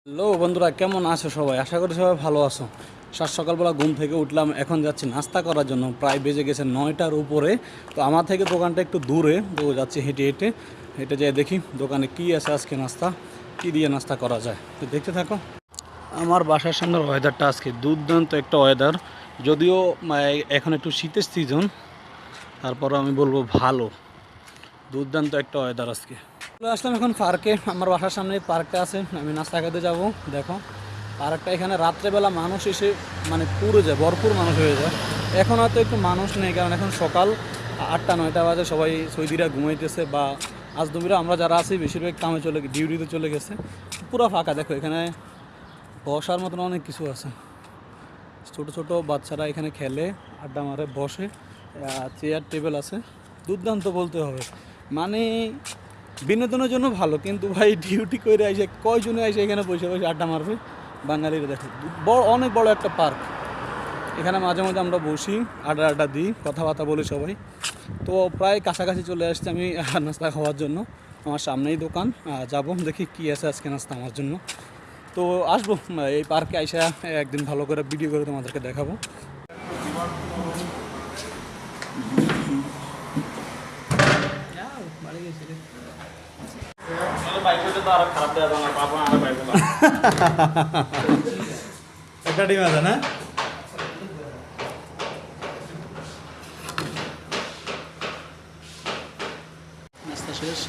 Hello বন্ধুরা, কেমন আছো সবাই? আশা করি সবাই ভালো আছো। সকালবেলা ঘুম থেকে উঠলাম, এখন যাচ্ছি নাস্তা করার জন্য। প্রায় বেজে গেছে 9টার উপরে। তো আমার থেকে দোকানটা একটু দূরে, তো যাচ্ছি হেঁটে হেঁটে হেঁটে যেয়ে দেখি দোকানে কী আছে আজকে নাস্তা, কী দিয়ে নাস্তা করা যায়। তো দেখতে থাকো। আমার বাসার সামনের ওয়েদারটা আজকে দুর্দান্ত একটা ওয়েদার। যদিও এখন একটু শীতের সিজন, তারপরও আমি বলবো ভালো, দুর্দান্ত একটা ওয়েদার আজকে। চলে আসলাম এখন পার্কে। আমার বাসার সামনে পার্কটা আছে, আমি নাস্তা খেতে যাব। দেখো পার্কটা, এখানে রাত্রেবেলা মানুষ এসে পুরো যায়, ভরপুর মানুষ হয়ে যায়। এখন হয়তো একটু মানুষ নেই, কারণ এখন সকাল 8টা-9টা বাজে, সবাই সৌদিরা ঘুমাইতেছে, বা আজদবিরা আমরা যারা আছি বেশিরভাগ কামে ডিউটিতে চলে গেছে। পুরো ফাঁকা। দেখো এখানে বসার মতন অনেক কিছু আছে। ছোট ছোট বাচ্চারা এখানে খেলে, আড্ডা মারে, বসে। চেয়ার টেবিল আছে, দুর্দান্ত বলতে হবে। মানে বিনোদনের জন্য ভালো, কিন্তু ভাই ডিউটি করে আসে কয়জনে আসে এখানে বসে বসে আড্ডা মারবে বাঙালিরা। দেখো অনেক বড় একটা পার্ক। এখানে মাঝে মাঝে আমরা বসি, আড্ডা দিই, কথাবার্তা বলি সবাই। তো প্রায় কাছাকাছি চলে আসছে আমি নাস্তা খাওয়ার জন্য। আমার সামনেই দোকান, যাব দেখি কী আছে আজকে নাস্তা আমার জন্য। তো আসবো এই পার্কে আইসা একদিন ভালো করে ভিডিও করে তোমাদেরকে দেখাবো। একটা ডিম আছে না? নাস্তা শেষ।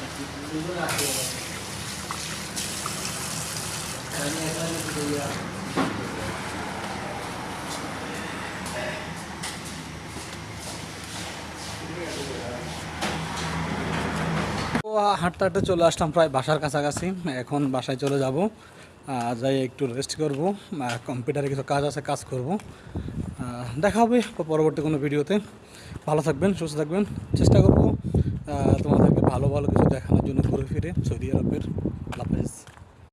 তো হাঁটতে হাঁটতে চলে আসলাম প্রায় বাসার কাছাকাছি। এখন বাসায় চলে যাব, যাই একটু রেস্ট করব, কম্পিউটারে কিছু কাজ আছে, কাজ করব। দেখা হবে পরবর্তী কোনো ভিডিওতে। ভালো থাকবেন, সুস্থ থাকবেন। চেষ্টা করব তোমাদেরকে ভালো ভালো কিছু দেখানোর জন্য ঘুরে ফিরে সৌদি আরবের। আল্লাহ হাফেজ।